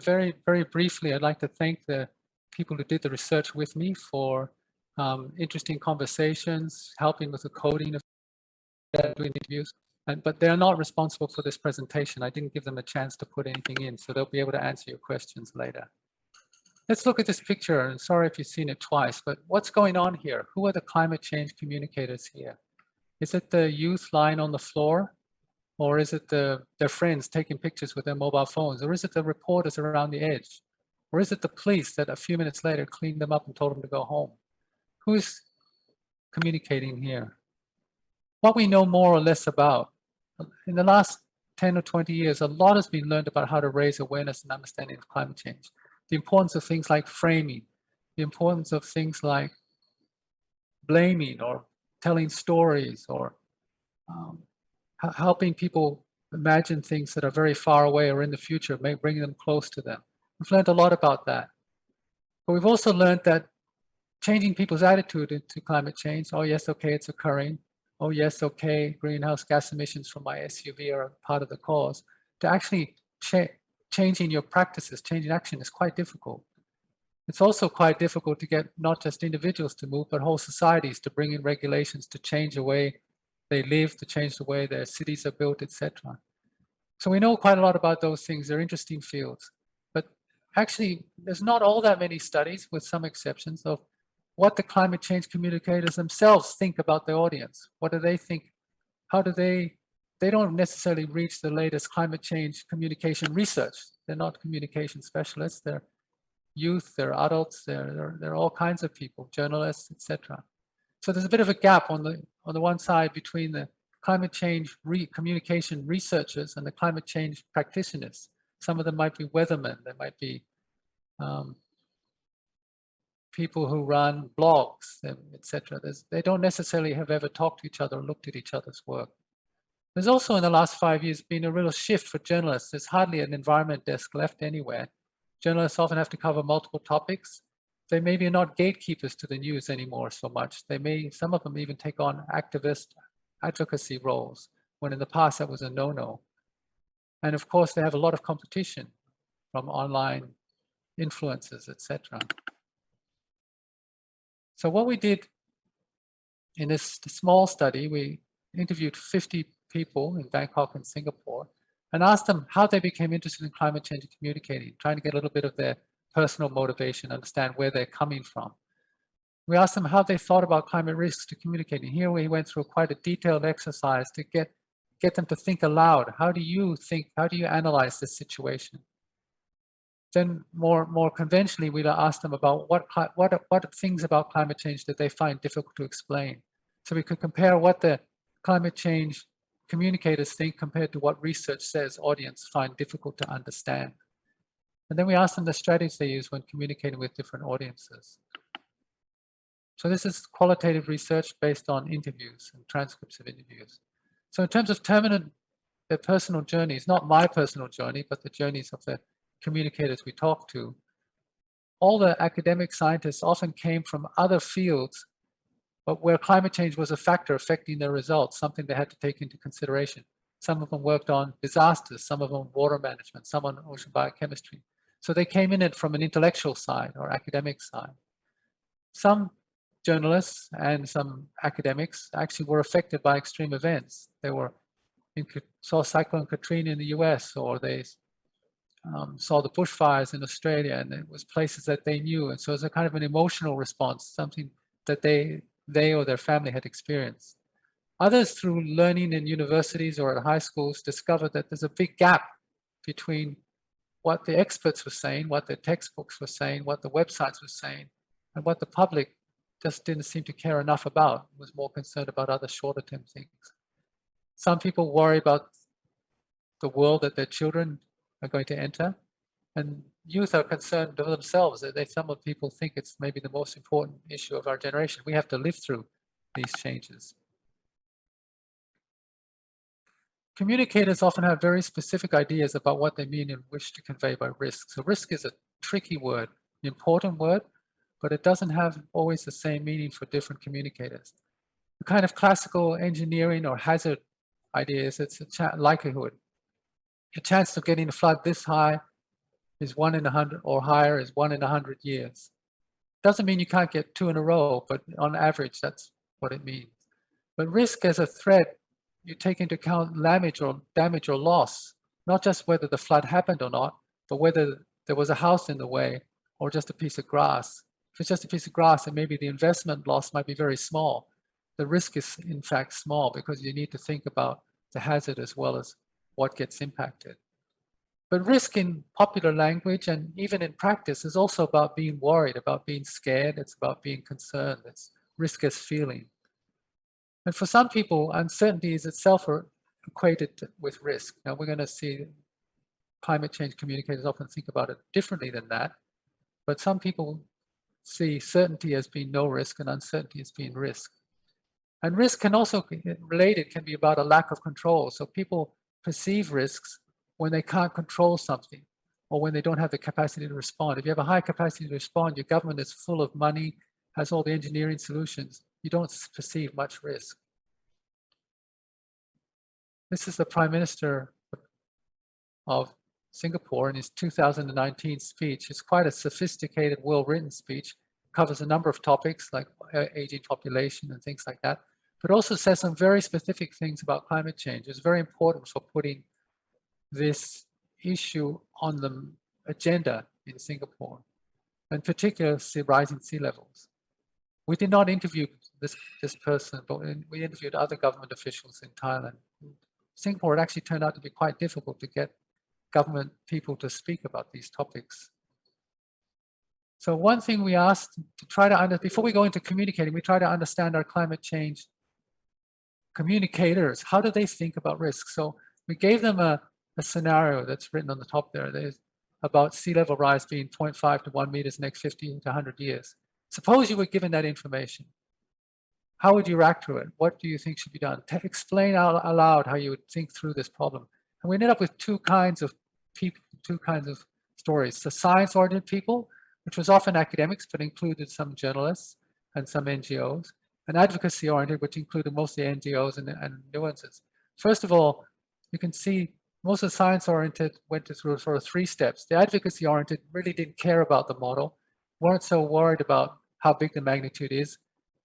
Very, very briefly, I'd like to thank the people who did the research with me for interesting conversations, helping with the coding of doing interviews. But they're not responsible for this presentation. I didn't give them a chance to put anything in, so they'll be able to answer your questions later. Let's look at this picture, and sorry if you've seen it twice, but what's going on here? Who are the climate change communicators here? Is it the youth lying on the floor? Or is it their friends taking pictures with their mobile phones? Or is it the reporters around the edge? Or is it the police that a few minutes later cleaned them up and told them to go home? Who's communicating here? What we know more or less about. In the last 10 or 20 years, a lot has been learned about how to raise awareness and understanding of climate change. The importance of things like framing, the importance of things like blaming or telling stories or helping people imagine things that are very far away or in the future, bringing them close to them. We've learned a lot about that. But we've also learned that changing people's attitude to climate change, oh yes, okay, it's occurring. Oh yes, okay, greenhouse gas emissions from my SUV are part of the cause. To actually changing your practices, changing action is quite difficult. It's also quite difficult to get not just individuals to move, but whole societies to bring in regulations to change the way they live, to change the way their cities are built, etc. So we know quite a lot about those things. They're interesting fields. But actually, there's not all that many studies, with some exceptions, of what the climate change communicators themselves think about their audience. What do they think? How do they don't necessarily reach the latest climate change communication research. They're not communication specialists. They're youth, they're adults, they're all kinds of people, journalists, etc. So there's a bit of a gap on the one side between the climate change communication researchers and the climate change practitioners. Some of them might be weathermen, they might be people who run blogs, etc. They don't necessarily have ever talked to each other or looked at each other's work. There's also in the last 5 years been a real shift for journalists. There's hardly an environment desk left anywhere. Journalists often have to cover multiple topics. They maybe are not gatekeepers to the news anymore so much. Some of them even take on activist advocacy roles, when in the past that was a no-no. And of course, they have a lot of competition from online influencers, etc. So what we did in this small study, we interviewed 50 people in Bangkok and Singapore and asked them how they became interested in climate change and communicating, trying to get a little bit of their personal motivation, understand where they're coming from. We asked them how they thought about climate risks to communicating. Here we went through quite a detailed exercise to get them to think aloud. How do you think, how do you analyze this situation? Then more conventionally, we asked them about what things about climate change that they find difficult to explain. So we could compare what the climate change communicators think compared to what research says audience find difficult to understand. And then we asked them the strategies they use when communicating with different audiences. So this is qualitative research based on interviews and transcripts of interviews. So in terms of their personal journeys, not my personal journey, but the journeys of the communicators we talked to, all the academic scientists often came from other fields, but where climate change was a factor affecting their results, something they had to take into consideration. Some of them worked on disasters, some of them water management, some on ocean biochemistry. So they came in it from an intellectual side or academic side. Some journalists and some academics actually were affected by extreme events. They saw Cyclone Katrina in the US, or they saw the bushfires in Australia, and it was places that they knew. And so it's a kind of an emotional response, something that they or their family had experienced. Others, through learning in universities or at high schools, discovered that there's a big gap between what the experts were saying, what the textbooks were saying, what the websites were saying, and what the public just didn't seem to care enough about, was more concerned about other shorter-term things. Some people worry about the world that their children are going to enter, and youth are concerned of themselves. Some of people think it's maybe the most important issue of our generation. We have to live through these changes. Communicators often have very specific ideas about what they mean and wish to convey by risk. So risk is a tricky word, an important word, but it doesn't have always the same meaning for different communicators. The kind of classical engineering or hazard idea is it's a likelihood. A chance of getting a flood this high is 1 in 100 or higher is 1 in 100 years. Doesn't mean you can't get 2 in a row, but on average, that's what it means. But risk as a threat, you take into account damage or loss, not just whether the flood happened or not, but whether there was a house in the way or just a piece of grass. If it's just a piece of grass, then maybe the investment loss might be very small. The risk is in fact small because you need to think about the hazard as well as what gets impacted. But risk in popular language and even in practice is also about being worried, about being scared. It's about being concerned. It's risk as feeling. And for some people, uncertainty is itself equated with risk. Now we're going to see climate change communicators often think about it differently than that. But some people see certainty as being no risk and uncertainty as being risk. And risk can also be related, can be about a lack of control. So people perceive risks when they can't control something or when they don't have the capacity to respond. If you have a high capacity to respond, your government is full of money, has all the engineering solutions, you don't perceive much risk. This is the Prime Minister of Singapore in his 2019 speech. It's quite a sophisticated, well-written speech. Covers a number of topics like aging population and things like that, but also says some very specific things about climate change. It's very important for putting this issue on the agenda in Singapore, in particular, rising sea levels. We did not interview this person, but we interviewed other government officials in Thailand. Singapore, it actually turned out to be quite difficult to get government people to speak about these topics. So one thing we asked to try to understand, before we go into communicating, we try to understand our climate change communicators. How do they think about risk? So we gave them a scenario that's written on the top there. There's about sea level rise being 0.5 to 1 meters next 50 to 100 years. Suppose you were given that information. How would you react to it? What do you think should be done? Explain out aloud how you would think through this problem. And we ended up with two kinds of people, two kinds of stories. The science-oriented people, which was often academics, but included some journalists and some NGOs, and advocacy-oriented, which included mostly NGOs and nuances. First of all, you can see most of the science-oriented went through sort of 3 steps. The advocacy-oriented really didn't care about the model, weren't so worried about how big the magnitude is.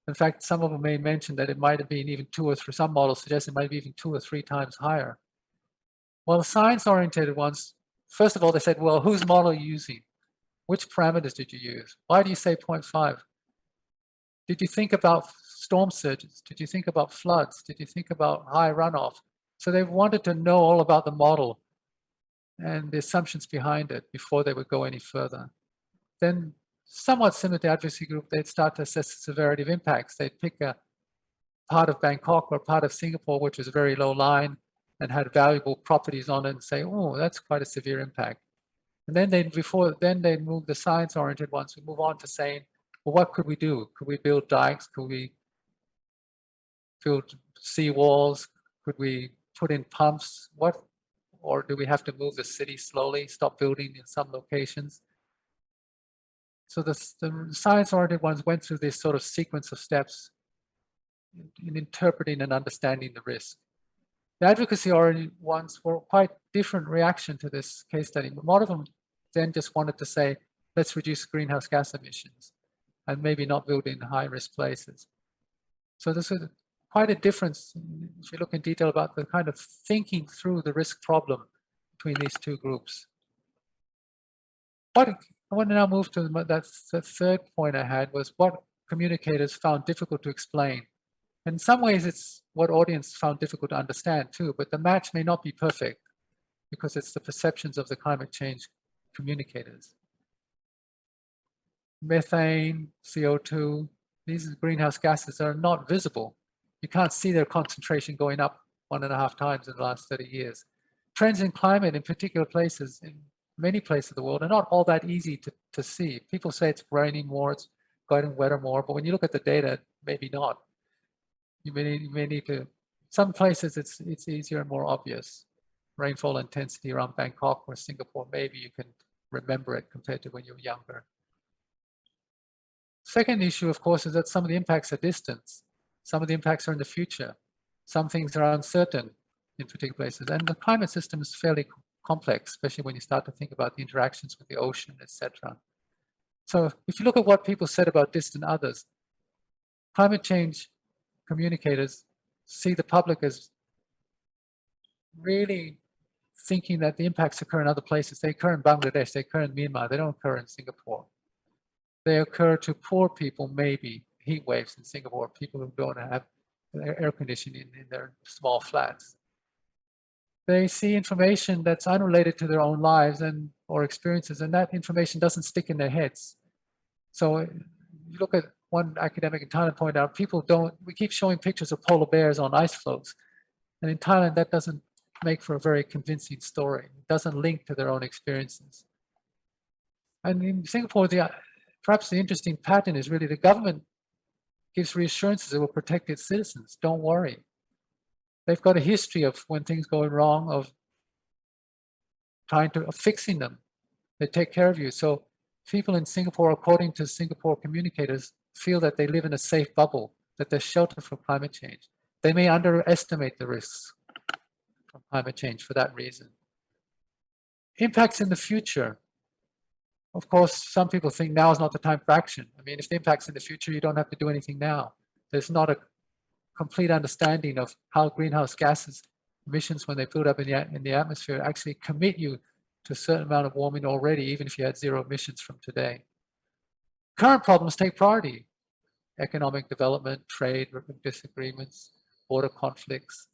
In fact, some of them may mention that it might have been even 2 or 3, some models suggest it might be even 2 or 3 times higher. Well, the science-oriented ones, first of all, they said, well, whose model are you using? Which parameters did you use? Why do you say 0.5? Did you think about storm surges? Did you think about floods? Did you think about high runoff? So they wanted to know all about the model and the assumptions behind it before they would go any further. Then, somewhat similar to the advocacy group, they'd start to assess the severity of impacts. They'd pick a part of Bangkok or part of Singapore, which was very low lying and had valuable properties on it, and say, oh, that's quite a severe impact. And then they'd move the science-oriented ones, we move on to saying, well, what could we do? Could we build dikes? Could we build seawalls? Could we put in pumps? Or do we have to move the city slowly, stop building in some locations? So the science-oriented ones went through this sort of sequence of steps in interpreting and understanding the risk. The advocacy-oriented ones were quite different reaction to this case study. A lot of them then just wanted to say, let's reduce greenhouse gas emissions and maybe not build in high-risk places. So this is quite a difference if you look in detail about the kind of thinking through the risk problem between these two groups. I want to now move to the third point I had was what communicators found difficult to explain. In some ways, it's what audience found difficult to understand too, but the match may not be perfect because it's the perceptions of the climate change communicators. Methane, CO2, these greenhouse gases are not visible. You can't see their concentration going up 1.5 times in the last 30 years. Trends in climate in particular places, in many places of the world, are not all that easy to see. People say it's raining more, it's getting wetter more, but when you look at the data, maybe not. You may need to, some places it's easier and more obvious. Rainfall intensity around Bangkok or Singapore, maybe you can remember it compared to when you were younger. Second issue, of course, is that some of the impacts are distant. Some of the impacts are in the future. Some things are uncertain in particular places. And the climate system is fairly complex, especially when you start to think about the interactions with the ocean, etc. So if you look at what people said about distant others, climate change communicators see the public as really thinking that the impacts occur in other places. They occur in Bangladesh, they occur in Myanmar, they don't occur in Singapore. They occur to poor people, maybe heat waves in Singapore, people who don't have air conditioning in their small flats. They see information that's unrelated to their own lives and or experiences, and that information doesn't stick in their heads. So you look at one academic in Thailand pointed out, we keep showing pictures of polar bears on ice floes. And in Thailand, that doesn't make for a very convincing story. It doesn't link to their own experiences. And in Singapore, perhaps the interesting pattern is really the government gives reassurances it will protect its citizens. Don't worry. They've got a history of when things go wrong, of fixing them. They take care of you. So people in Singapore, according to Singapore communicators, feel that they live in a safe bubble, that they're sheltered from climate change. They may underestimate the risks from climate change for that reason. Impacts in the future. Of course, some people think now is not the time for action. I mean, if the impact's in the future, you don't have to do anything now. There's not a complete understanding of how greenhouse gases emissions, when they build up in the atmosphere, actually commit you to a certain amount of warming already, even if you had zero emissions from today. Current problems take priority. Economic development, trade disagreements, border conflicts,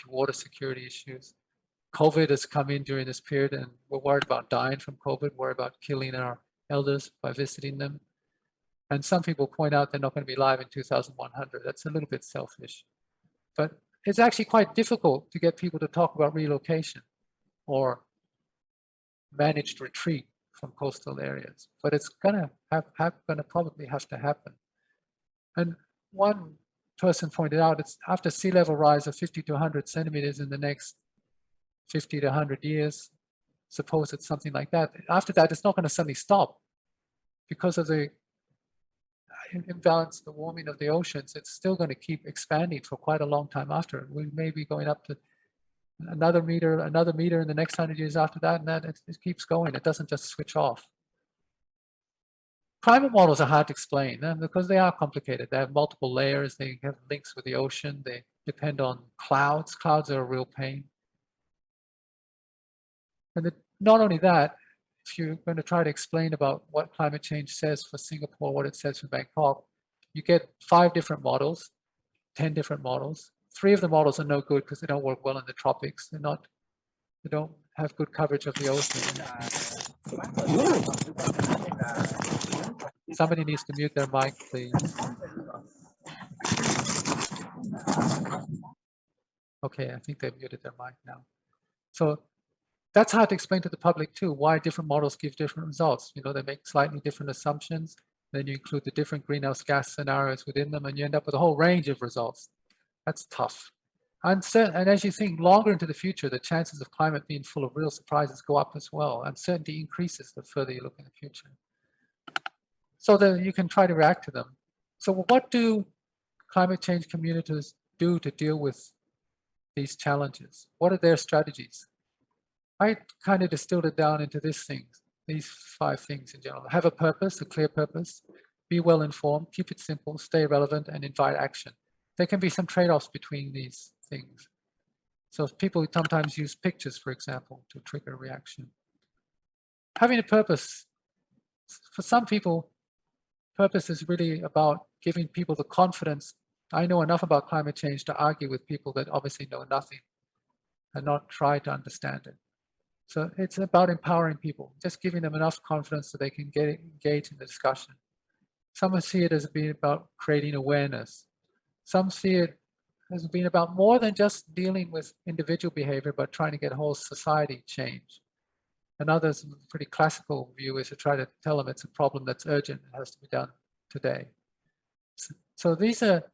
water security issues. COVID has come in during this period, and we're worried about dying from COVID, worried about killing our elders by visiting them. And some people point out they're not going to be alive in 2100. That's a little bit selfish. But it's actually quite difficult to get people to talk about relocation or managed retreat from coastal areas. But it's going to probably have to happen. And one person pointed out, it's after sea level rise of 50 to 100 centimeters in the next 50 to 100 years, suppose it's something like that. After that, it's not going to suddenly stop because of the imbalance, the warming of the oceans. It's still going to keep expanding for quite a long time after. We may be going up to another meter in the next 100 years after that, and that it keeps going. It doesn't just switch off. Climate models are hard to explain because they are complicated. They have multiple layers. They have links with the ocean. They depend on clouds. Clouds are a real pain. And not only that, if you're going to try to explain about what climate change says for Singapore, what it says for Bangkok, you get 5 different models, 10 different models. 3 of the models are no good because they don't work well in the tropics. They don't have good coverage of the ocean. Somebody needs to mute their mic, please. Okay, I think they've muted their mic now. So that's hard to explain to the public too, why different models give different results. You know, they make slightly different assumptions, then you include the different greenhouse gas scenarios within them, and you end up with a whole range of results. That's tough. And as you think longer into the future, the chances of climate being full of real surprises go up as well. Uncertainty increases the further you look in the future. So that you can try to react to them. So what do climate change communities do to deal with these challenges? What are their strategies? I kind of distilled it down into these 5 things in general. Have a purpose, a clear purpose, be well informed, keep it simple, stay relevant, and invite action. There can be some trade-offs between these things. So people sometimes use pictures, for example, to trigger a reaction. Having a purpose. For some people, purpose is really about giving people the confidence. I know enough about climate change to argue with people that obviously know nothing and not try to understand it. So it's about empowering people, just giving them enough confidence so they can get engaged in the discussion. Some see it as being about creating awareness. Some see it as being about more than just dealing with individual behavior, but trying to get whole society change. And others, a pretty classical view is to try to tell them it's a problem that's urgent, it has to be done today. So these are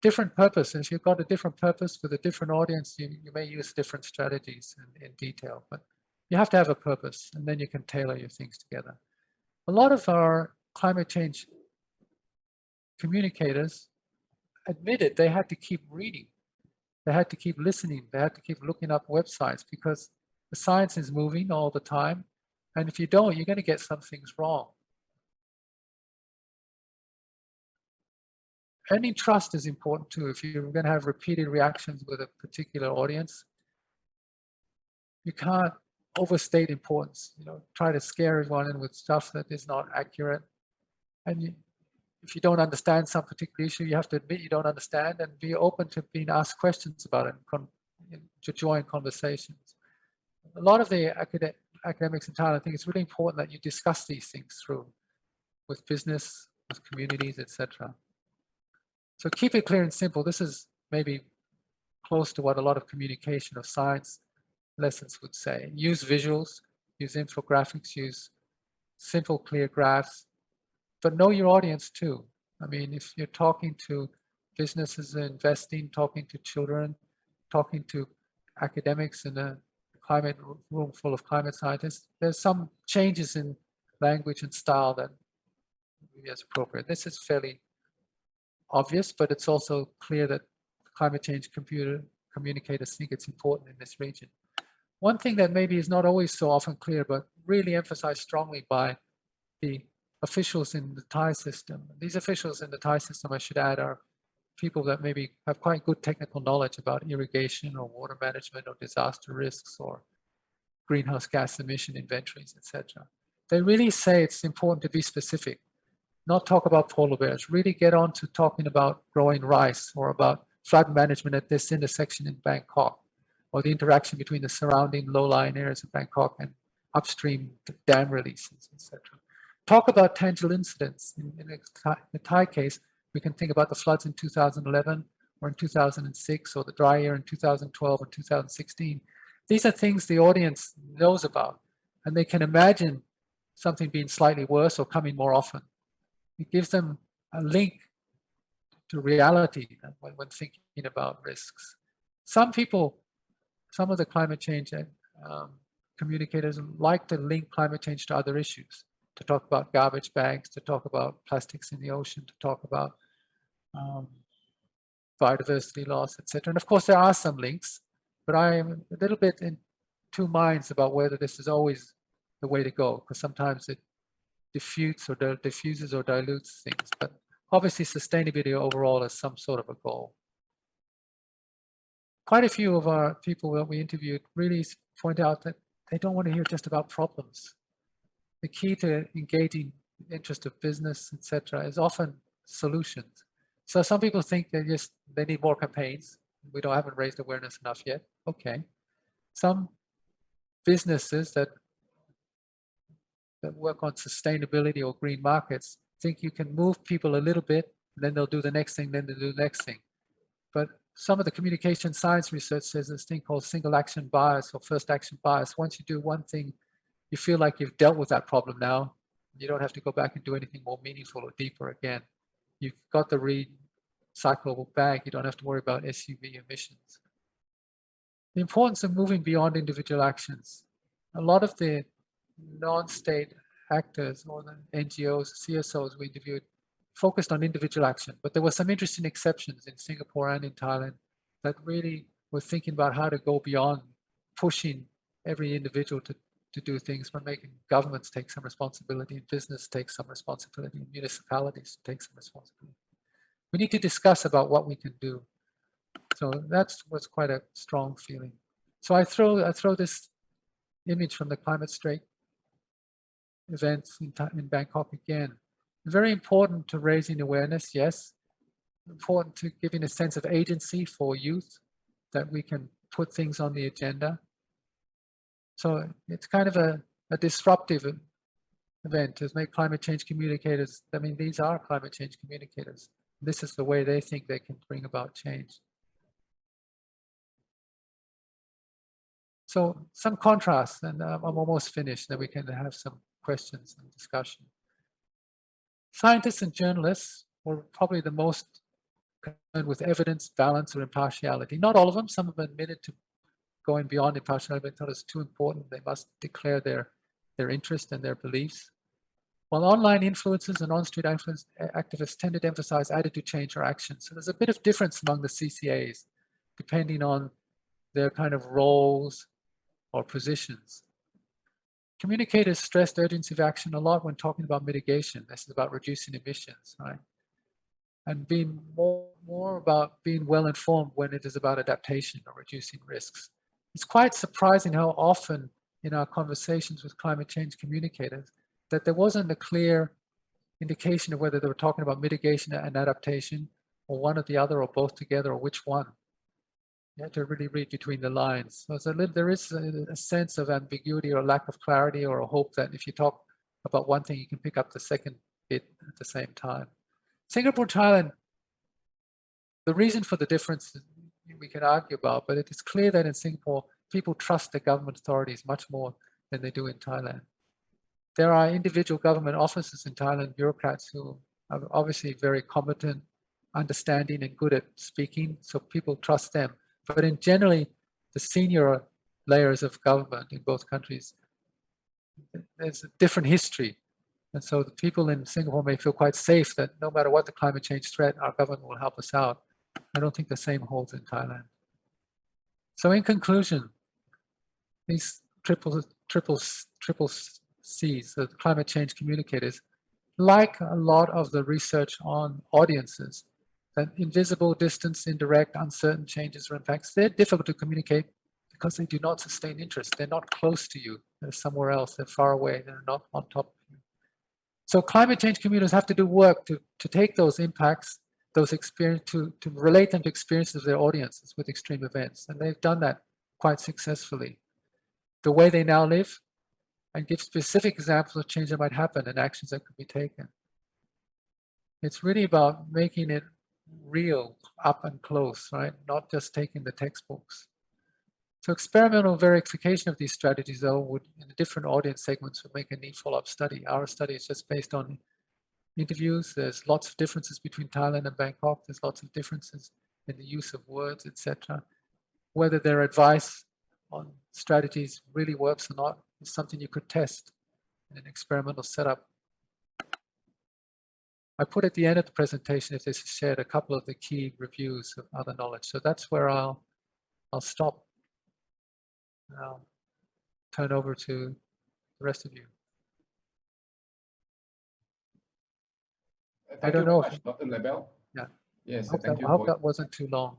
different purposes. If you've got a different purpose with a different audience, you may use different strategies in detail, but you have to have a purpose, and then you can tailor your things together. A lot of our climate change communicators admitted they had to keep reading, they had to keep listening, they had to keep looking up websites because The science is moving all the time. And if you don't, you're going to get some things wrong. Any trust is important too. If you're going to have repeated reactions with a particular audience, you can't overstate importance. Try to scare everyone in with stuff that is not accurate. And if you don't understand some particular issue, you have to admit you don't understand and be open to being asked questions about it and to join conversations. A lot of the academics in Thailand think it's really important that you discuss these things through with business, with communities, etc. So keep it clear and simple. This is maybe close to what a lot of communication of science lessons would say. Use visuals, use infographics, use simple, clear graphs, but know your audience too. I mean, if you're talking to businesses investing, talking to children, talking to academics in a climate room full of climate scientists, there's some changes in language and style that is appropriate. This is fairly obvious, but it's also clear that climate change communicators think it's important in this region. One thing that maybe is not always so often clear, but really emphasized strongly by the officials in the Thai system. These officials in the Thai system, I should add, are people that maybe have quite good technical knowledge about irrigation or water management or disaster risks or greenhouse gas emission inventories, etc. They really say it's important to be specific, not talk about polar bears, really get on to talking about growing rice or about flood management at this intersection in Bangkok, or the interaction between the surrounding low-lying areas of Bangkok and upstream dam releases, etc. Talk about tangible incidents. In the Thai case, we can think about the floods in 2011 or in 2006, or the dry year in 2012 or 2016. These are things the audience knows about, and they can imagine something being slightly worse or coming more often. It gives them a link to reality when thinking about risks. Some people, some of the climate change communicators like to link climate change to other issues, to talk about garbage bags, to talk about plastics in the ocean, to talk about biodiversity loss, etc. And of course, there are some links, but I am a little bit in two minds about whether this is always the way to go, because sometimes it diffuses or dilutes things. But obviously, sustainability overall is some sort of a goal. Quite a few of our people that we interviewed really point out that they don't want to hear just about problems. The key to engaging the interest of business, etc., is often solutions. So some people think they need more campaigns. Haven't raised awareness enough yet. Okay. Some businesses that work on sustainability or green markets think you can move people a little bit, and then they'll do the next thing, then they'll do the next thing. But some of the communication science research says this thing called single action bias or first action bias. Once you do one thing, you feel like you've dealt with that problem now. You don't have to go back and do anything more meaningful or deeper again. You've got the recyclable bag. You don't have to worry about SUV emissions. The importance of moving beyond individual actions. A lot of the non-state actors or the NGOs, CSOs we interviewed focused on individual action, but there were some interesting exceptions in Singapore and in Thailand that really were thinking about how to go beyond pushing every individual to do things, but making governments take some responsibility and business take some responsibility and municipalities take some responsibility. We need to discuss about what we can do. So that was quite a strong feeling. So I throw this image from the Climate Straight events in Bangkok again. Very important to raising awareness, yes. Important to giving a sense of agency for youth, that we can put things on the agenda. So it's kind of a disruptive event to make climate change communicators. I mean, these are climate change communicators. This is the way they think they can bring about change. So some contrasts, and I'm almost finished, then we can have some questions and discussion. Scientists and journalists were probably the most concerned with evidence, balance, or impartiality. Not all of them. Some of them admitted to going beyond impartiality, but thought it's too important. They must declare their interest and their beliefs. While online influencers and on-street activists tended to emphasize attitude change or action. So there's a bit of difference among the CCAs, depending on their kind of roles, or positions. Communicators stressed urgency of action a lot when talking about mitigation. This is about reducing emissions, right? And being more about being well informed when it is about adaptation or reducing risks. It's quite surprising how often in our conversations with climate change communicators that there wasn't a clear indication of whether they were talking about mitigation and adaptation or one or the other or both together or which one. You have to really read between the lines. So there is a sense of ambiguity or lack of clarity or a hope that if you talk about one thing, you can pick up the second bit at the same time. Singapore, Thailand, the reason for the difference we can argue about, but it is clear that in Singapore, people trust the government authorities much more than they do in Thailand. There are individual government officers in Thailand, bureaucrats who are obviously very competent, understanding and good at speaking, so people trust them. But in generally, the senior layers of government in both countries, there's a different history. And so the people in Singapore may feel quite safe that no matter what the climate change threat, our government will help us out. I don't think the same holds in Thailand. So in conclusion, these triple C's, the climate change communicators, like a lot of the research on audiences, that invisible, distance, indirect, uncertain changes or impacts, they're difficult to communicate because they do not sustain interest. They're not close to you. They're somewhere else. They're far away. They're not on top of you. So climate change communicators have to do work to take those impacts, those experiences, to relate them to experiences of their audiences with extreme events. And they've done that quite successfully. The way they now live, and give specific examples of change that might happen and actions that could be taken. It's really about making it real, up and close, right? Not just taking the textbooks. So experimental verification of these strategies, though, would, in the different audience segments, would make a neat follow-up study. Our study is just based on interviews. There's lots of differences between Thailand and Bangkok. There's lots of differences in the use of words, etc. Whether their advice on strategies really works or not is something you could test in an experimental setup. I put at the end of the presentation, if this is shared, a couple of the key reviews of other knowledge. So that's where I'll stop. I'll turn over to the rest of you. Thank you very much, Dr. Lebel. Yeah. Yes, I hope that wasn't too long.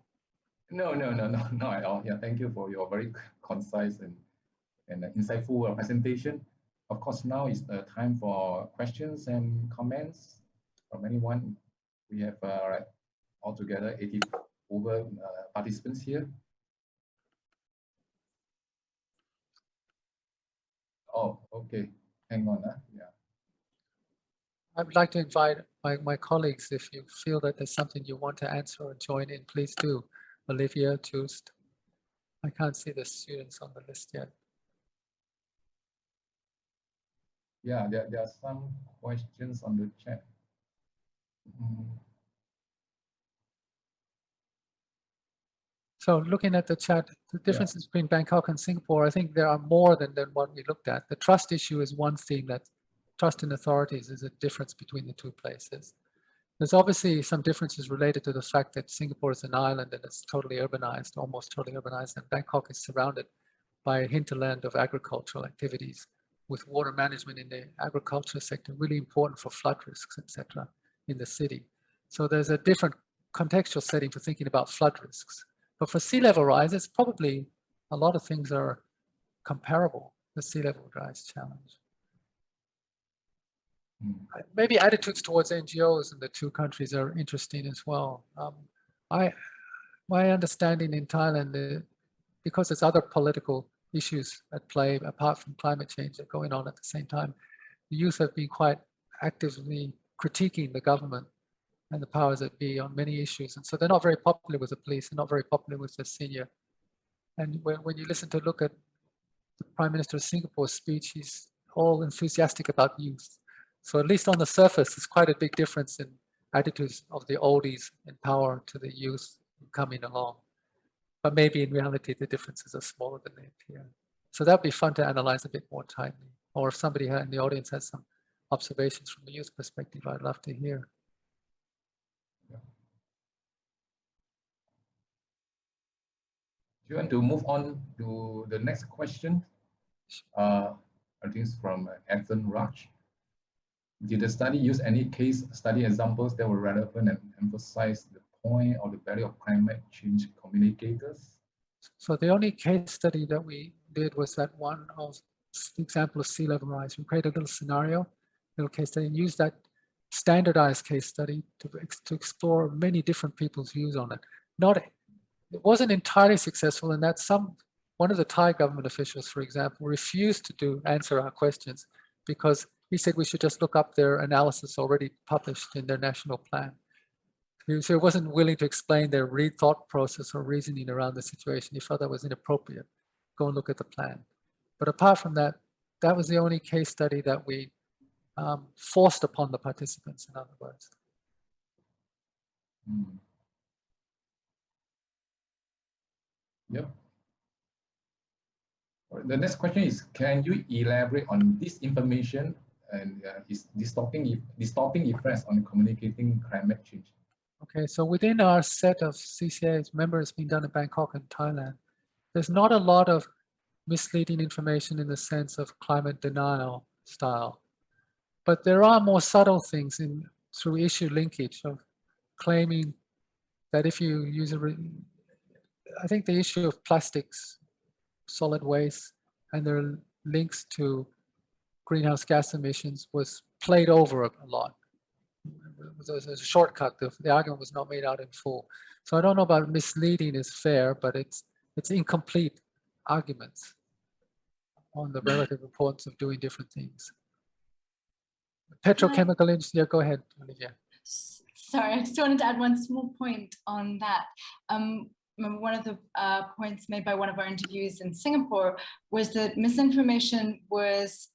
No, not at all. Yeah, thank you for your very concise and insightful presentation. Of course, now is the time for questions and comments from anyone. We have altogether 80 over participants here. Oh, okay. Hang on. Yeah. I would like to invite my colleagues, if you feel that there's something you want to answer or join in, please do. Olivia, Joost. I can't see the students on the list yet. Yeah, there are some questions on the chat. So looking at the chat, the differences between Bangkok and Singapore, I think there are more than what we looked at. The trust issue is one theme, that trust in authorities is a difference between the two places. There's obviously some differences related to the fact that Singapore is an island and it's totally urbanized, almost totally urbanized, and Bangkok is surrounded by a hinterland of agricultural activities with water management in the agriculture sector, really important for flood risks, etc., in the city. So there's a different contextual setting for thinking about flood risks. But for sea level rise, it's probably a lot of things are comparable, the sea level rise challenge. Maybe attitudes towards NGOs in the two countries are interesting as well. My understanding in Thailand, because there's other political issues at play apart from climate change that are going on at the same time, the youth have been quite actively critiquing the government and the powers that be on many issues. And so they're not very popular with the police, and not very popular with the senior. And when you listen to look at the Prime Minister of Singapore's speech, he's all enthusiastic about youth. So at least on the surface, there's quite a big difference in attitudes of the oldies in power to the youth coming along. But maybe in reality, the differences are smaller than they appear. So that'd be fun to analyze a bit more tightly. Or if somebody in the audience has some observations from the youth perspective, I'd love to hear. you want to move on to the next question? I think it's from Anthony Raj. Did the study use any case study examples that were relevant and emphasize the point or the value of climate change communicators? So the only case study that we did was that one of the example of sea level rise. We created a little scenario, little case study, and used that standardized case study to explore many different people's views on it. It wasn't entirely successful in that one of the Thai government officials, for example, refused to answer our questions because he said we should just look up their analysis already published in their national plan. So he wasn't willing to explain their thought process or reasoning around the situation. He felt that was inappropriate. Go and look at the plan. But apart from that, that was the only case study that we forced upon the participants, in other words. Yep. The next question is, can you elaborate on this information and its distorting effects on communicating climate change? Okay, so within our set of CCAs, remember it's been done in Bangkok and Thailand, there's not a lot of misleading information in the sense of climate denial style. But there are more subtle things through issue linkage of claiming that if you use I think the issue of plastics, solid waste, and their links to greenhouse gas emissions was played over a lot. It was a shortcut. The argument was not made out in full. So I don't know about misleading is fair, but it's incomplete arguments on the relative importance of doing different things. Petrochemical industry, yeah, go ahead, Olivia. Sorry, I just wanted to add one small point on that. One of the points made by one of our interviewees in Singapore was that misinformation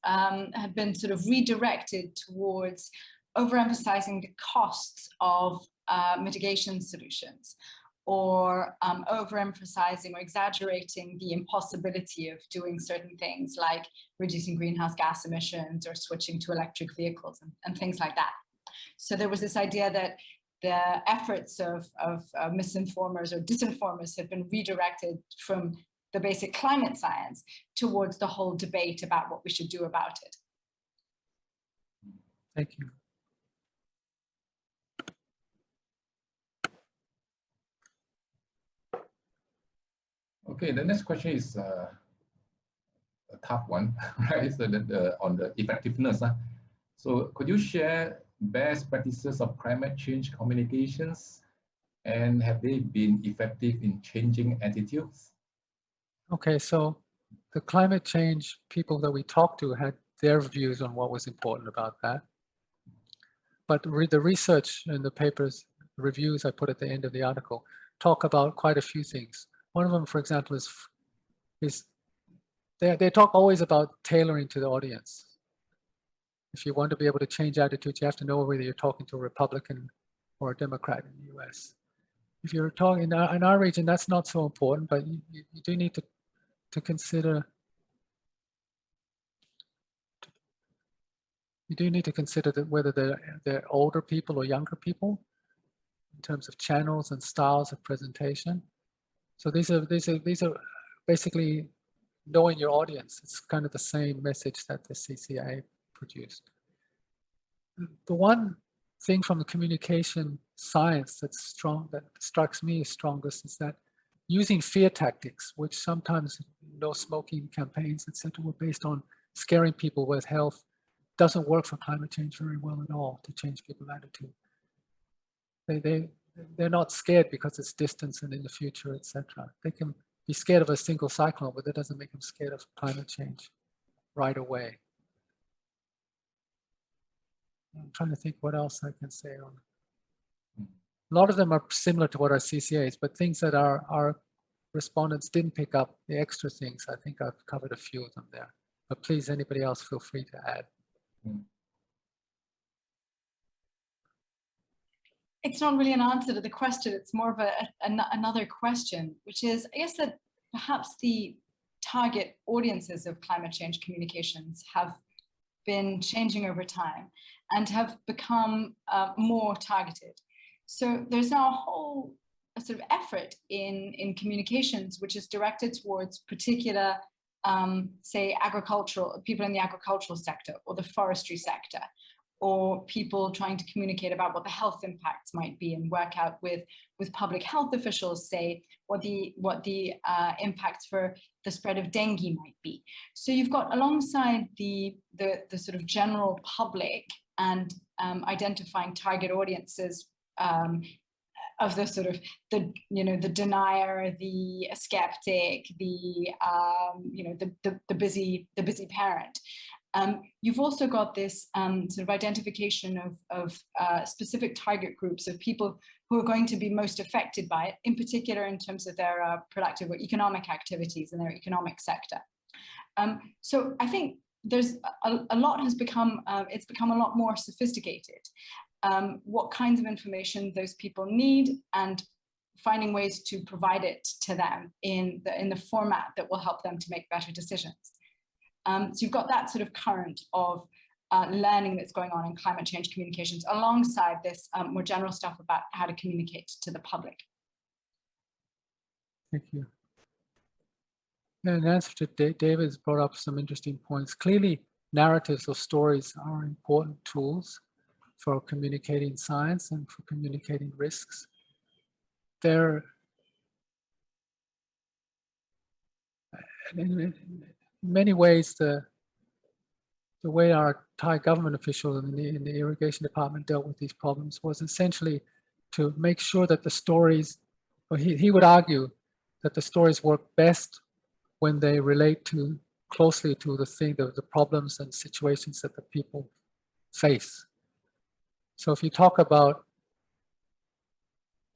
had been sort of redirected towards overemphasizing the costs of mitigation solutions, or overemphasizing or exaggerating the impossibility of doing certain things like reducing greenhouse gas emissions or switching to electric vehicles and things like that. So there was this idea that the efforts of misinformers or disinformers have been redirected from the basic climate science towards the whole debate about what we should do about it. Thank you. Okay, the next question is a tough one, right? So on the effectiveness. So could you share best practices of climate change communications, and have they been effective in changing attitudes? Okay, so the climate change people that we talked to had their views on what was important about that. But the research in the papers, reviews I put at the end of the article, talk about quite a few things. One of them, for example, is they talk always about tailoring to the audience. If you want to be able to change attitudes, you have to know whether you're talking to a Republican or a Democrat in the US. If you're talking in our region, that's not so important, but you do need to consider. You do need to consider that whether they're older people or younger people in terms of channels and styles of presentation. So these are basically knowing your audience. It's kind of the same message that the CCA produced. The one thing from the communication science that strikes me as strongest is that using fear tactics, which sometimes no smoking campaigns, etc., were based on scaring people with health, doesn't work for climate change very well at all to change people's attitude. They're not scared because it's distant and in the future, etc. They can be scared of a single cyclone, but that doesn't make them scared of climate change right away. I'm trying to think what else I can say on. A lot of them are similar to what our CCA is, but things that our respondents didn't pick up, the extra things, I think I've covered a few of them there. But please, anybody else, feel free to add. It's not really an answer to the question. It's more of another question, which is, I guess that perhaps the target audiences of climate change communications have been changing over time and have become more targeted. So there's now a whole sort of effort in communications, which is directed towards particular, say, agricultural people in the agricultural sector or the forestry sector, or people trying to communicate about what the health impacts might be and work out with public health officials, say, what the impacts for the spread of dengue might be. So you've got, alongside the sort of general public and identifying target audiences of the sort of the denier, the skeptic, the busy parent. You've also got this sort of identification of specific target groups of people who are going to be most affected by it, in particular in terms of their productive or economic activities in their economic sector. So I think there's a lot has become, it's become a lot more sophisticated. What kinds of information those people need, and finding ways to provide it to them in the format that will help them to make better decisions. So you've got that sort of current of learning that's going on in climate change communications, alongside this more general stuff about how to communicate to the public. Thank you. In answer to David's brought up some interesting points. Clearly, narratives or stories are important tools for communicating science and for communicating risks. They're, in many ways, the way our Thai government officials in the irrigation department dealt with these problems was essentially to make sure that the stories, or he would argue that the stories work best when they relate closely to the problems and situations that the people face. So if you talk about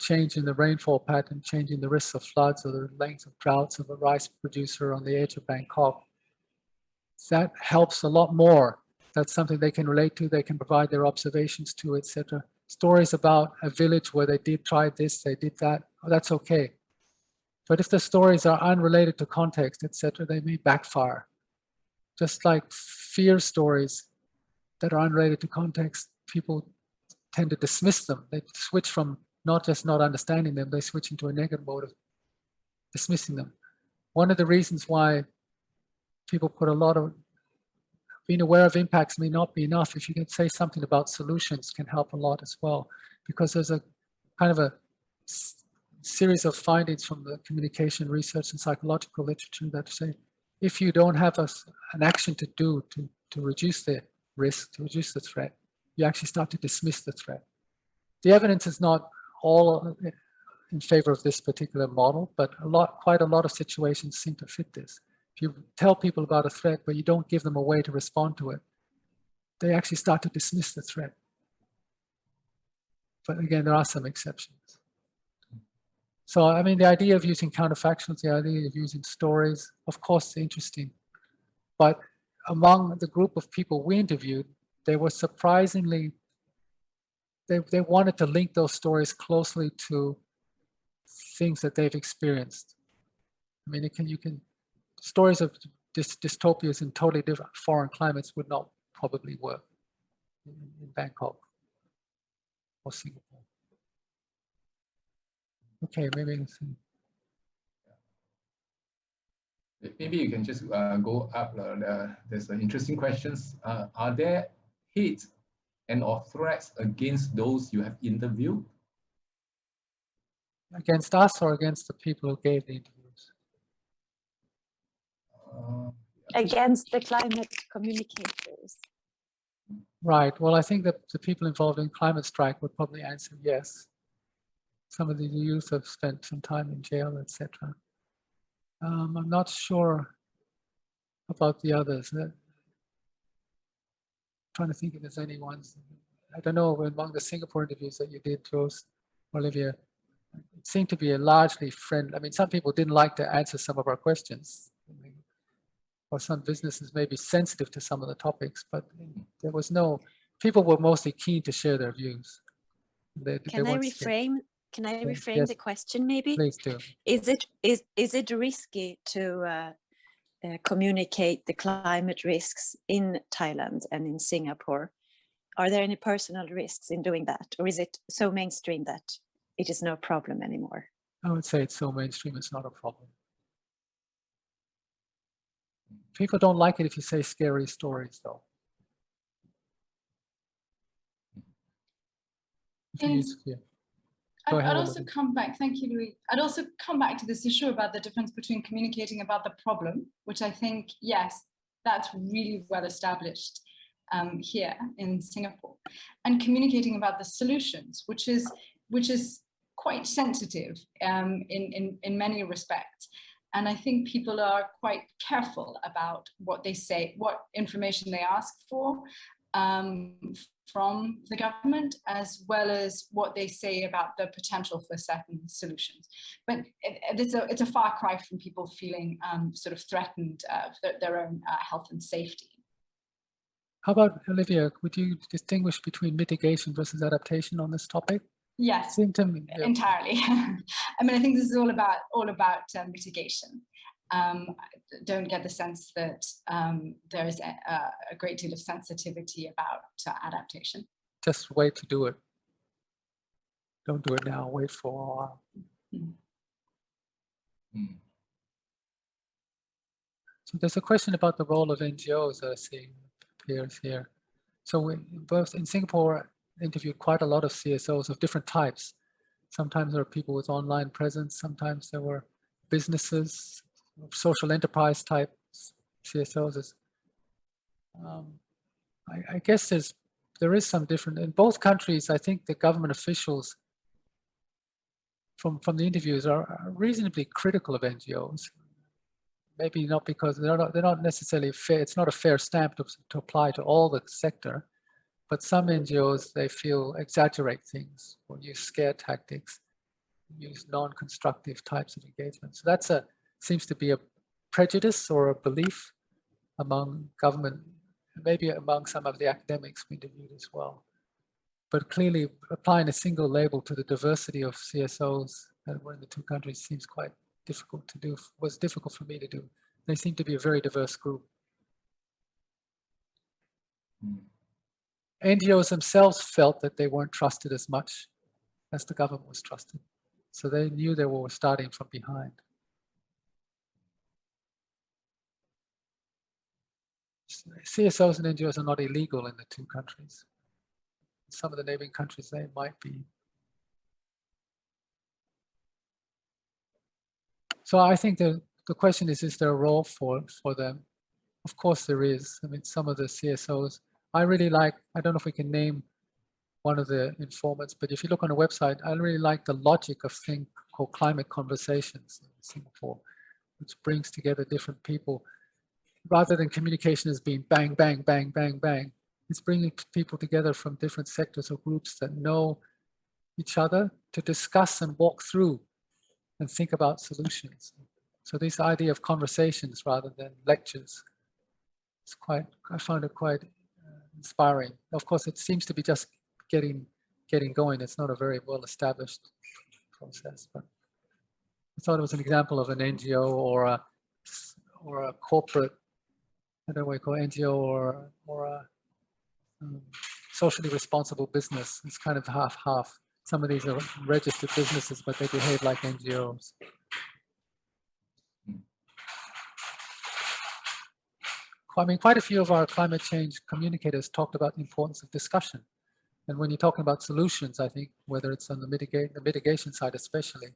change in the rainfall pattern, changing the risks of floods or the length of droughts of a rice producer on the edge of Bangkok, that helps a lot more. That's something they can relate to, they can provide their observations to, etc. Stories about a village where they did try this, they did that, oh, that's okay. But if the stories are unrelated to context, etc., they may backfire. Just like fear stories that are unrelated to context, people tend to dismiss them. They switch from not just not understanding them, they switch into a negative mode of dismissing them. One of the reasons why people put a lot of, being aware of impacts may not be enough. If you can say something about solutions, can help a lot as well, because there's a kind of a series of findings from the communication research and psychological literature that say, if you don't have an action to do to reduce the risk, to reduce the threat, you actually start to dismiss the threat. The evidence is not all in favor of this particular model, but quite a lot of situations seem to fit this. If you tell people about a threat, but you don't give them a way to respond to it, they actually start to dismiss the threat. But again, there are some exceptions. So, I mean, the idea of using counterfactuals, the idea of using stories, of course, interesting. But among the group of people we interviewed, they were surprisingly, they wanted to link those stories closely to things that they've experienced. I mean, stories of dystopias in totally different foreign climates would not probably work in Bangkok or Singapore. Okay, maybe let's see. Maybe you can just go up. There's interesting questions. Are there hate and or threats against those you have interviewed? Against us or against the people who gave the interviews? Against the climate communicators. Right. Well, I think that the people involved in climate strike would probably answer yes. Some of the youth have spent some time in jail, etc. I'm not sure about the others. Trying to think if there's any ones. I don't know, among the Singapore interviews that you did, Rose, Olivia, it seemed to be a largely friendly. I mean, some people didn't like to answer some of our questions, or some businesses may be sensitive to some of the topics, but there was no, people were mostly keen to share their views. Can I reframe yes, the question maybe? Please do. Is it risky to communicate the climate risks in Thailand and in Singapore? Are there any personal risks in doing that? Or is it so mainstream that it is no problem anymore? I would say it's so mainstream, it's not a problem. People don't like it if you say scary stories, though. Yeah. I'd also come back, thank you, Louis. I'd also come back to this issue about the difference between communicating about the problem, which I think, yes, that's really well established here in Singapore, and communicating about the solutions, which is quite sensitive in many respects. And I think people are quite careful about what they say, what information they ask for from the government, as well as what they say about the potential for certain solutions. But it's a far cry from people feeling sort of threatened their own health and safety. How about, Olivia, would you distinguish between mitigation versus adaptation on this topic? Yes, entirely. I mean, I think this is all about mitigation. I don't get the sense that there is a great deal of sensitivity about adaptation. Just wait to do it. Don't do it now, wait for a while. So there's a question about the role of NGOs I see appears here. So we both in Singapore interviewed quite a lot of CSOs of different types. Sometimes there are people with online presence, sometimes there were businesses, social enterprise type CSOs. I guess there is some different, in both countries. I think the government officials from the interviews are reasonably critical of NGOs. Maybe not because they're not necessarily fair. It's not a fair stamp to apply to all the sector, but some NGOs, they feel exaggerate things or use scare tactics, use non-constructive types of engagement. So that's seems to be a prejudice or a belief among government, maybe among some of the academics we interviewed as well. But clearly applying a single label to the diversity of CSOs that were in the two countries seems quite difficult to do, was difficult for me to do. They seem to be a very diverse group. NGOs themselves felt that they weren't trusted as much as the government was trusted. So they knew they were starting from behind. CSOs and NGOs are not illegal in the two countries. In some of the neighboring countries, they might be. So I think the question is there a role for them? Of course there is. I mean, some of the CSOs, I really like, I don't know if we can name one of the informants, but if you look on the website, I really like the logic of thing called Climate Conversations in Singapore, which brings together different people. Rather than communication as being bang, bang, bang, bang, bang, it's bringing people together from different sectors or groups that know each other to discuss and walk through and think about solutions. So this idea of conversations rather than lectures, it's quite, I found it quite inspiring. Of course, it seems to be just getting going. It's not a very well established process, but I thought it was an example of an NGO or a corporate, I don't know what you call it, NGO or a socially responsible business. It's kind of half-half. Some of these are registered businesses, but they behave like NGOs. I mean, quite a few of our climate change communicators talked about the importance of discussion. And when you're talking about solutions, I think whether it's on the mitigation side especially,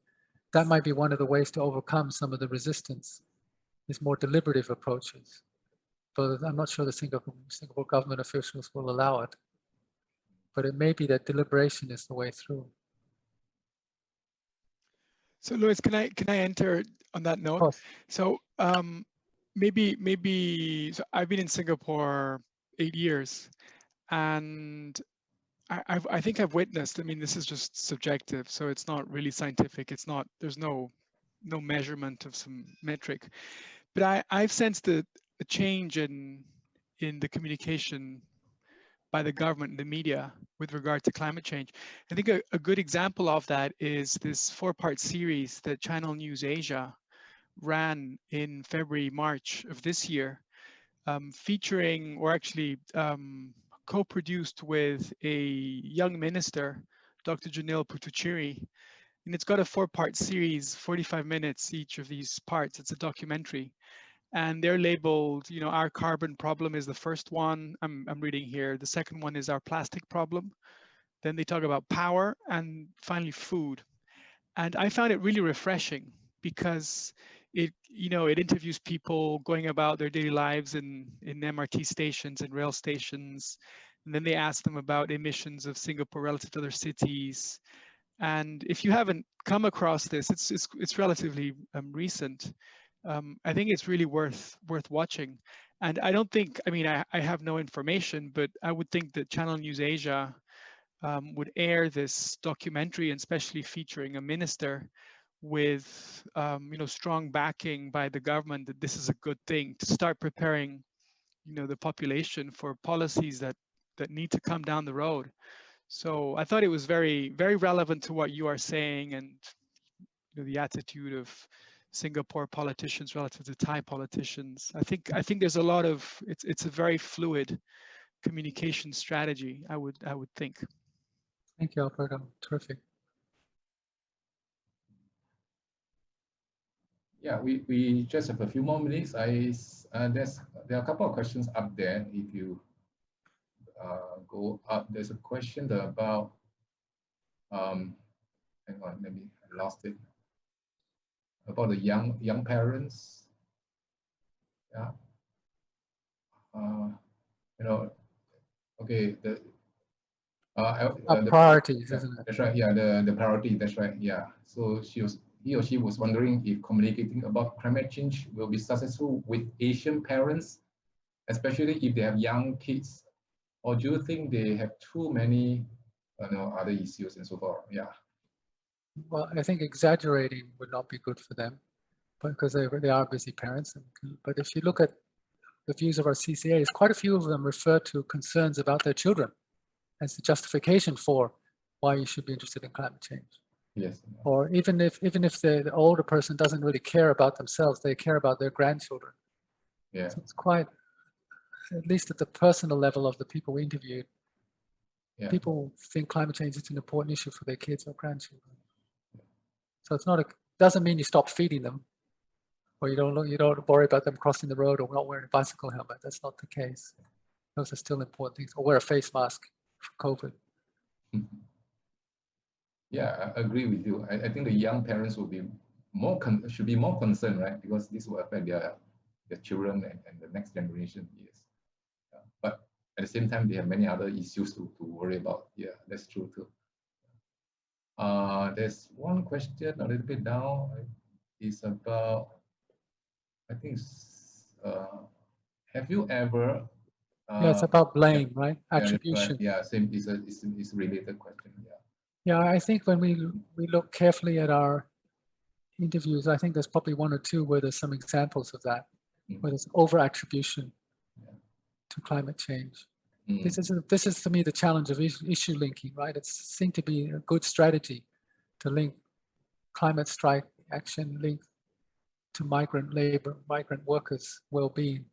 that might be one of the ways to overcome some of the resistance, is more deliberative approaches. But I'm not sure the Singapore government officials will allow it. But it may be that deliberation is the way through. So Louis, can I enter on that note? Of course. So maybe so I've been in Singapore 8 years, and I think I've witnessed, I mean, this is just subjective, so it's not really scientific. It's not, there's no measurement of some metric, but I've sensed a change in the communication by the government and the media with regard to climate change. I think a good example of that is this 4-part series that Channel News Asia ran in February, March of this year, featuring, or actually co-produced with a young minister, Dr. Janil Puthucheary, And it's got a 4-part series, 45 minutes each of these parts. It's a documentary. And they're labeled, you know, our carbon problem is the first one. I'm reading here. The second one is our plastic problem. Then they talk about power, and finally food. And I found it really refreshing because it, you know, it interviews people going about their daily lives in MRT stations and rail stations. And then they ask them about emissions of Singapore relative to other cities. And if you haven't come across this, it's relatively recent. I think it's really worth watching. And I don't think, I mean, I have no information, but I would think that Channel News Asia would air this documentary, and especially featuring a minister with you know, strong backing by the government that this is a good thing to start preparing, you know, the population for policies that need to come down the road. So I thought it was very, very relevant to what you are saying, and you know, the attitude of Singapore politicians relative to Thai politicians. I think there's a lot of, it's a very fluid communication strategy, I would think. Thank you, Alberto. Terrific. Yeah, we just have a few more minutes. There are a couple of questions up there. If you go up, there's a question about hang on, maybe I lost it, about the young parents. Yeah, you know, okay, the priorities, yeah, isn't it? that's right. Yeah, the priority. That's right. Yeah. So he or she was wondering if communicating about climate change will be successful with Asian parents, especially if they have young kids, or do you think they have too many, other issues and so forth? Yeah. Well, I think exaggerating would not be good for them, because they are busy parents. But if you look at the views of our CCAs, quite a few of them refer to concerns about their children as the justification for why you should be interested in climate change. Yes. Or even if the older person doesn't really care about themselves, they care about their grandchildren. Yeah. So it's quite, at least at the personal level of the people we interviewed, Yeah. people think climate change is an important issue for their kids or grandchildren. So it's not doesn't mean you stop feeding them, or you don't worry about them crossing the road or not wearing a bicycle helmet. That's not the case. Those are still important things. Or wear a face mask for COVID. Yeah, I agree with you. I think the young parents will be should be more concerned, right? Because this will affect their children and the next generation. Yes. Yeah. But at the same time, they have many other issues to worry about. Yeah, that's true too. There's one question a little bit down. It's about, I think, have you ever? Yeah, it's about blame, right? Attribution. Yeah, same. It's a related question. Yeah. Yeah, I think when we look carefully at our interviews, I think there's probably one or two where there's some examples of that, where there's over-attribution to climate change. This is to me the challenge of issue linking, right? It seemed to be a good strategy to link climate strike action linked to migrant labor, migrant workers' well-being.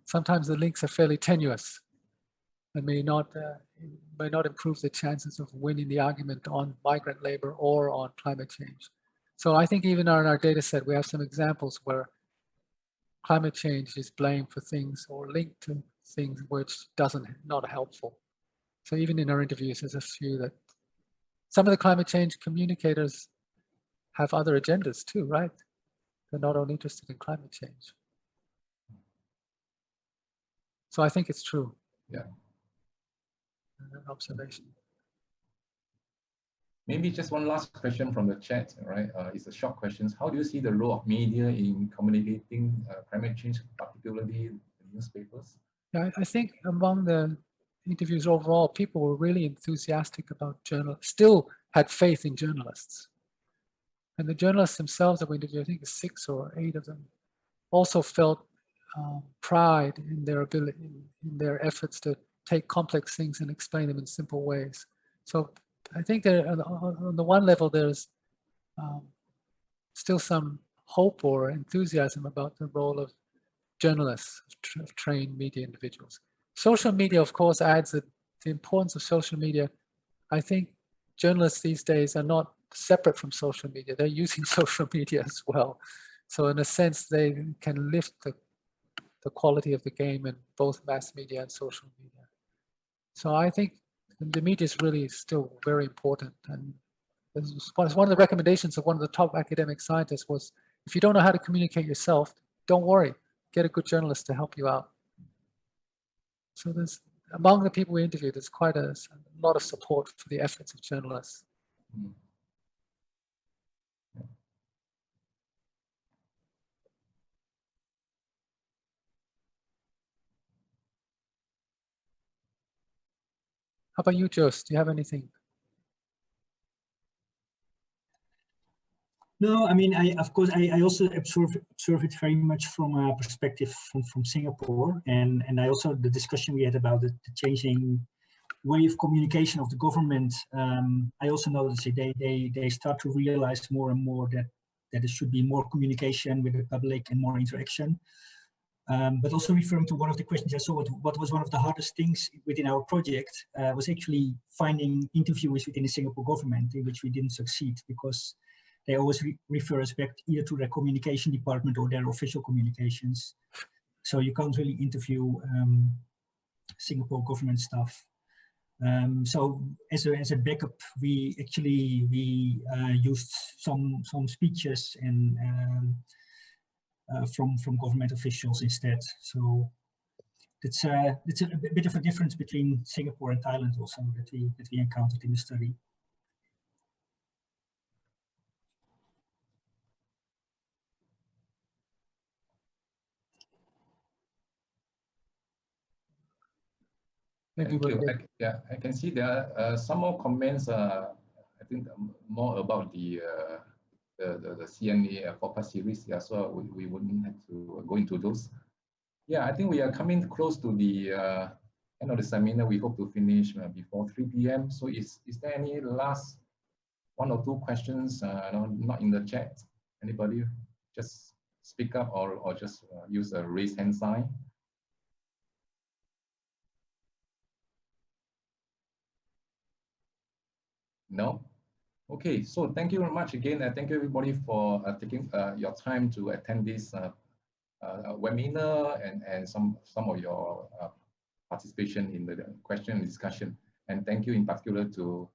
Sometimes the links are fairly tenuous and may not improve the chances of winning the argument on migrant labor or on climate change. So I think even in our data set, we have some examples where climate change is blamed for things or linked to things which not helpful. So even in our interviews, there's a few that some of the climate change communicators have other agendas too, right? They're not only interested in climate change. So I think it's true. Yeah. An observation. Maybe just one last question from the chat, right? It's a short question. How do you see the role of media in communicating climate change, particularly the newspapers? Yeah, I think among the interviews overall, people were really enthusiastic about journalists, still had faith in journalists. And the journalists themselves that we interviewed, I think 6 or 8 of them, also felt pride in their ability, in their efforts to take complex things and explain them in simple ways. So I think there, on the one level, there's still some hope or enthusiasm about the role of journalists, of trained media individuals. Social media, of course, adds the importance of social media. I think journalists these days are not separate from social media. They're using social media as well. So in a sense, they can lift the quality of the game in both mass media and social media. So I think the media is really still very important. And one of the recommendations of one of the top academic scientists was, if you don't know how to communicate yourself, don't worry, get a good journalist to help you out. So there's, among the people we interviewed, there's quite a lot of support for the efforts of journalists. Mm. How about you, Jos? Do you have anything? No, I mean, of course, I also observe it very much from a perspective from Singapore, and I also, the discussion we had about the changing way of communication of the government. I also noticed they start to realize more and more that there should be more communication with the public and more interaction. But also referring to one of the questions I saw, what was one of the hardest things within our project was actually finding interviewers within the Singapore government, in which we didn't succeed, because they always refer us back either to their communication department or their official communications. So you can't really interview Singapore government staff. So as a backup, we actually used some speeches and from government officials instead. So it's a bit of a difference between Singapore and Thailand also that we encountered in the study. Thank you. I can see there are some more comments. I think more about the CNA forecast series. Yeah, so we wouldn't have to go into those. Yeah, I think we are coming close to the end of the seminar. We hope to finish before 3 p.m. So is there any last one or two questions? Not in the chat. Anybody? Just speak up or just use a raise hand sign. No? Okay, so thank you very much again. Thank you everybody for taking your time to attend this webinar and some of your participation in the question and discussion. And thank you in particular to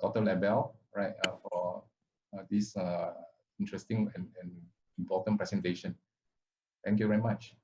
Dr. Lebel, right, for this interesting and important presentation. Thank you very much.